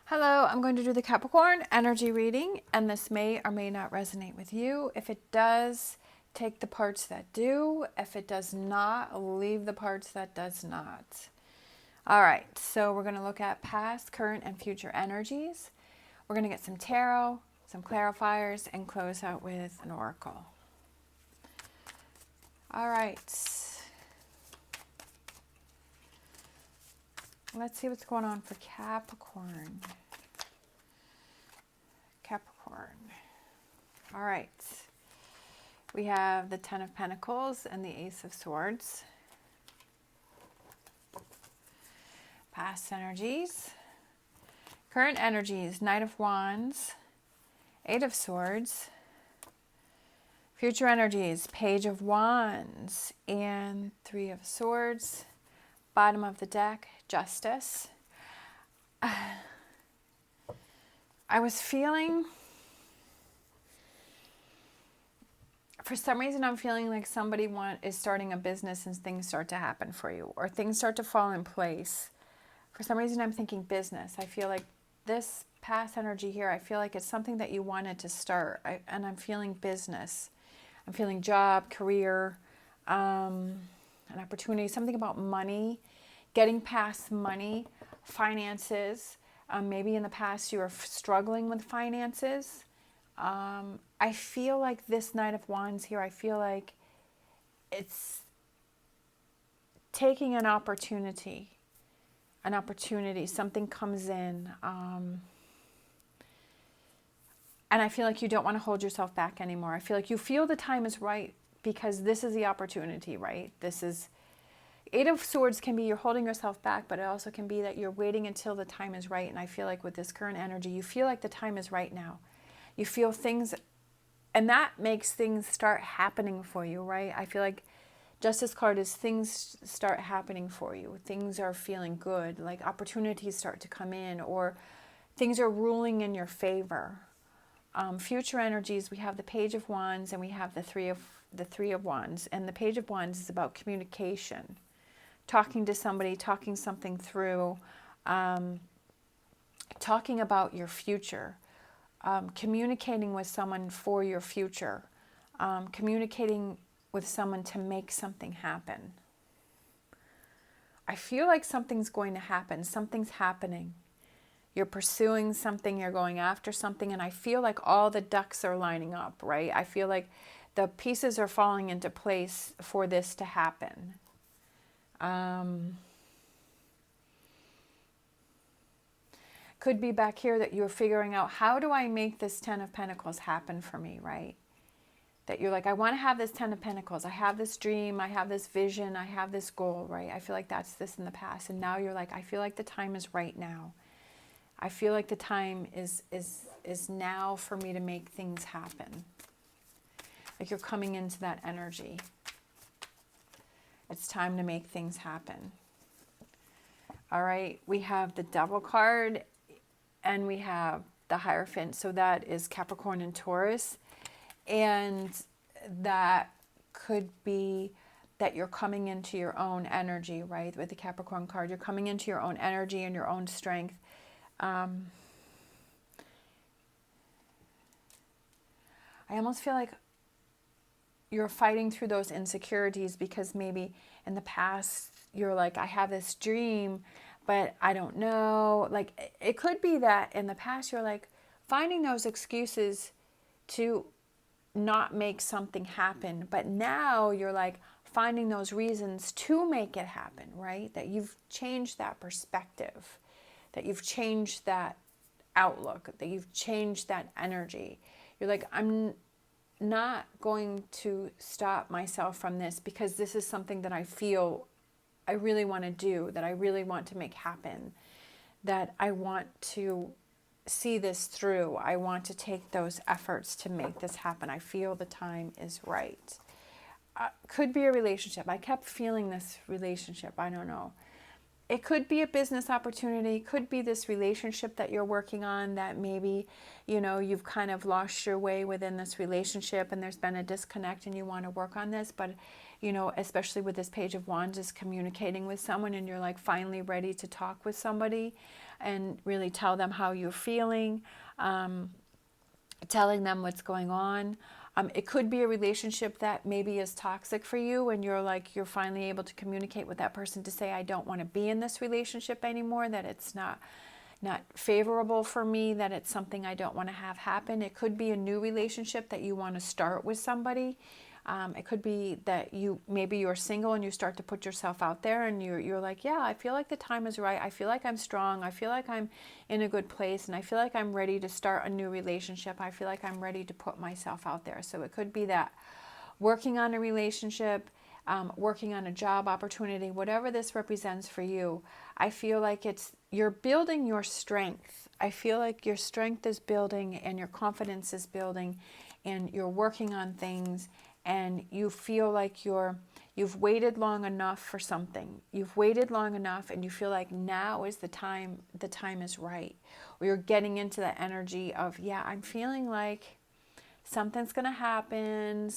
Hello, I'm going to do the Capricorn energy reading, and this may or may not resonate with you. If it does, take the parts that do. If it does not, leave the parts that does not. All right, so we're going to look at past, current, and future energies. We're going to get some tarot, some clarifiers, and close out with an oracle. All right. Let's see what's going on for Capricorn. Capricorn. All right. We have the Ten of Pentacles and the Ace of Swords. Past energies. Current energies, Knight of Wands, Eight of Swords. Future energies, Page of Wands and Three of Swords. Bottom of the deck, Justice. I was feeling, for some reason I'm feeling like somebody is starting a business and things start to happen for you, or things start to fall in place. For some reason I'm thinking business. I feel like this past energy here, I feel like it's something that you wanted to start, and I'm feeling business. I'm feeling job, career, an opportunity, something about money, getting past money, finances. Maybe in the past you were struggling with finances. I feel like this Knight of Wands here, I feel like it's taking an opportunity, something comes in. And I feel like you don't want to hold yourself back anymore. I feel like you feel the time is right because this is the opportunity, right? This is, Eight of Swords can be you're holding yourself back, but it also can be that you're waiting until the time is right. And I feel like with this current energy, you feel like the time is right now. You feel things, and that makes things start happening for you, right? I feel like Justice card is things start happening for you. Things are feeling good, like opportunities start to come in, or things are ruling in your favor. Future energies, we have the Page of Wands and we have the Three of Wands. And the Page of Wands is about communication, talking to somebody, talking something through, talking about your future, communicating with someone for your future, communicating with someone to make something happen. I feel like something's going to happen. Something's happening. You're pursuing something, you're going after something, and I feel like all the ducks are lining up, right? I feel like the pieces are falling into place for this to happen. Could be back here that you're figuring out, how do I make this Ten of Pentacles happen for me, right? That you're like, I want to have this Ten of Pentacles. I have this dream, I have this vision, I have this goal, right? I feel like that's this in the past. And now you're like, I feel like the time is right now. I feel like the time is now for me to make things happen. Like you're coming into that energy. It's time to make things happen. All right, we have the Devil card and we have the Hierophant. So that is Capricorn and Taurus. And that could be that you're coming into your own energy, right? With the Capricorn card, you're coming into your own energy and your own strength. I almost feel like you're fighting through those insecurities because maybe in the past you're like, I have this dream, but I don't know. Like it could be that in the past you're like finding those excuses to not make something happen. But now you're like finding those reasons to make it happen, right? That you've changed that perspective, that you've changed that outlook, that you've changed that energy. You're like, I'm not going to stop myself from this because this is something that I feel I really want to do, that I really want to make happen, that I want to see this through. I want to take those efforts to make this happen. I feel the time is right. Could be a relationship. I kept feeling this relationship. I don't know. It could be a business opportunity, could be this relationship that you're working on that maybe, you know, you've kind of lost your way within this relationship and there's been a disconnect and you want to work on this, but you know, especially with this Page of Wands, is communicating with someone and you're like finally ready to talk with somebody and really tell them how you're feeling, telling them what's going on. It could be a relationship that maybe is toxic for you and you're like, you're finally able to communicate with that person to say, I don't want to be in this relationship anymore, that it's not favorable for me, that it's something I don't want to have happen. It could be a new relationship that you want to start with somebody. It could be that maybe you're single and you start to put yourself out there and you're like, yeah, I feel like the time is right. I feel like I'm strong. I feel like I'm in a good place and I feel like I'm ready to start a new relationship. I feel like I'm ready to put myself out there. So it could be that working on a relationship, working on a job opportunity, whatever this represents for you. I feel like you're building your strength. I feel like your strength is building and your confidence is building and you're working on things and you feel like you've waited long enough for something. You've waited long enough and you feel like now is the time is right. Or you're getting into the energy of, yeah, I'm feeling like something's going to happen,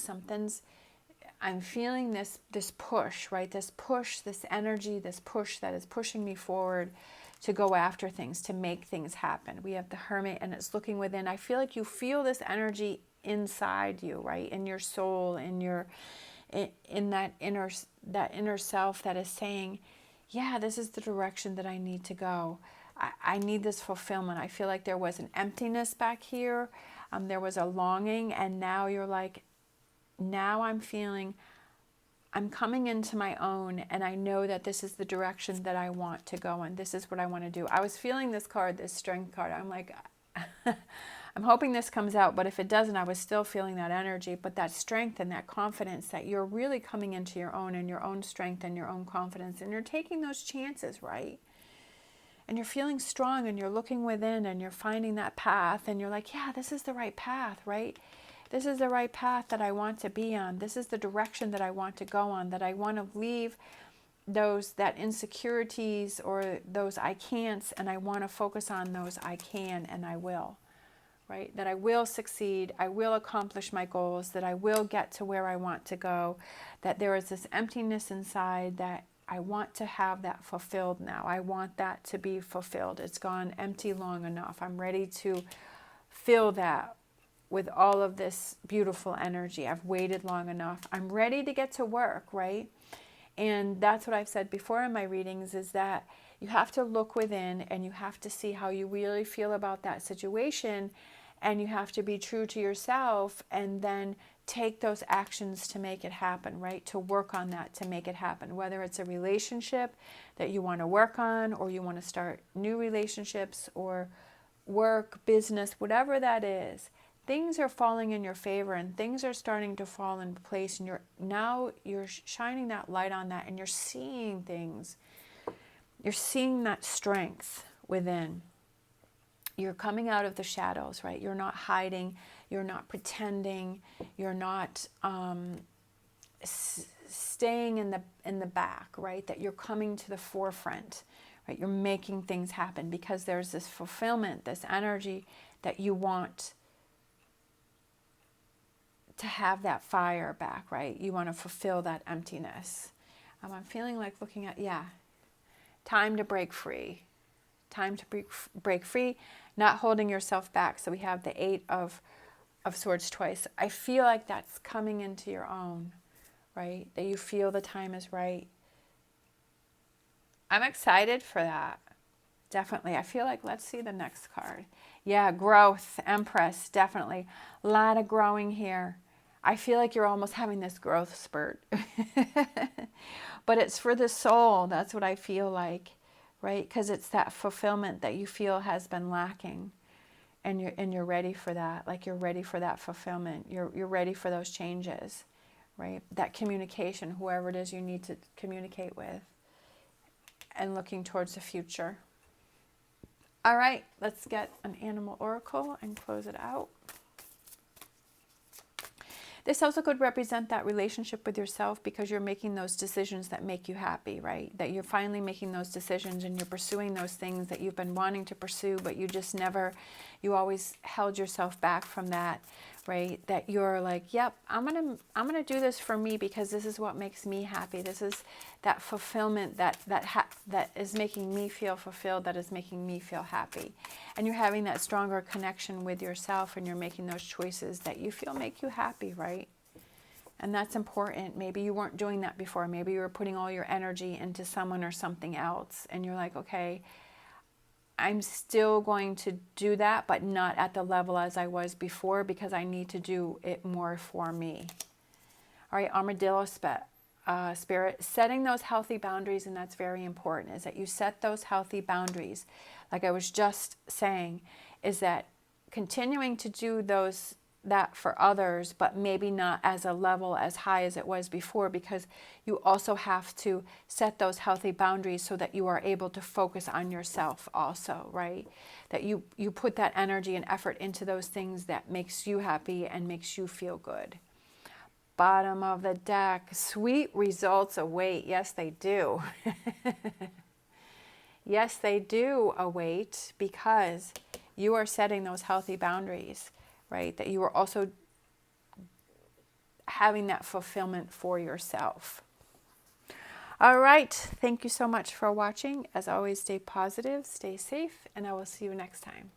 I'm feeling this push, right? This push, this energy, this push that is pushing me forward to go after things, to make things happen. We have the Hermit and it's looking within. I feel like you feel this energy inside you, right? In your soul, in that inner self that is saying, yeah, this is the direction that I need to go. I need this fulfillment. I feel like there was an emptiness back here. There was a longing, and now you're like, now I'm feeling, I'm coming into my own, and I know that this is the direction that I want to go in. This is what I want to do. I was feeling this card, this Strength card. I'm like, I'm hoping this comes out, but if it doesn't, I was still feeling that energy. But that strength and that confidence that you're really coming into your own and your own strength and your own confidence, and you're taking those chances, right? And you're feeling strong and you're looking within and you're finding that path and you're like, yeah, this is the right path, right? This is the right path that I want to be on. This is the direction that I want to go on, that I want to leave that insecurities or those I can'ts, and I want to focus on those I can and I will, right? That I will succeed, I will accomplish my goals, that I will get to where I want to go, that there is this emptiness inside that I want to have that fulfilled now. I want that to be fulfilled. It's gone empty long enough. I'm ready to fill that with all of this beautiful energy. I've waited long enough. I'm ready to get to work, right? And that's what I've said before in my readings, is that you have to look within and you have to see how you really feel about that situation, and you have to be true to yourself and then take those actions to make it happen, right? To work on that, to make it happen. Whether it's a relationship that you want to work on, or you want to start new relationships, or work, business, whatever that is, things are falling in your favor and things are starting to fall in place, and you're shining that light on that and you're seeing things. You're seeing that strength within. You're coming out of the shadows, right? You're not hiding. You're not pretending. You're not staying in the back, right? That you're coming to the forefront, right? You're making things happen because there's this fulfillment, this energy that you want to have that fire back, right? You want to fulfill that emptiness. I'm feeling like looking at, time to break free. Time to break free, not holding yourself back. So we have the 8 of Swords twice. I feel like that's coming into your own, right? That you feel the time is right. I'm excited for that. Definitely. I feel like, let's see the next card. Yeah, growth, Empress, definitely. A lot of growing here. I feel like you're almost having this growth spurt. But it's for the soul. That's what I feel like. Right? Because it's that fulfillment that you feel has been lacking, and you're ready for that. Like, you're ready for that fulfillment. You're ready for those changes, right? That communication, whoever it is you need to communicate with, and looking towards the future. All right, let's get an animal oracle and close it out. This also could represent that relationship with yourself, because you're making those decisions that make you happy, right? That you're finally making those decisions and you're pursuing those things that you've been wanting to pursue, but you just never, you always held yourself back from that, right? That you're like, yep, I'm gonna do this for me because this is what makes me happy. This is that fulfillment that is making me feel fulfilled, that is making me feel happy. And you're having that stronger connection with yourself, and you're making those choices that you feel make you happy, right? And that's important. Maybe you weren't doing that before. Maybe you were putting all your energy into someone or something else, and you're like, okay, I'm still going to do that, but not at the level as I was before, because I need to do it more for me. All right, armadillo spirit, setting those healthy boundaries, and that's very important, is that you set those healthy boundaries. Like I was just saying, is that continuing to do that for others, but maybe not as a level as high as it was before, because you also have to set those healthy boundaries so that you are able to focus on yourself also, right? That you put that energy and effort into those things that makes you happy and makes you feel good. Bottom of the deck, sweet results await. Yes, they do. Yes, they do await, because you are setting those healthy boundaries, right? That you are also having that fulfillment for yourself. All right. Thank you so much for watching. As always, stay positive, stay safe, and I will see you next time.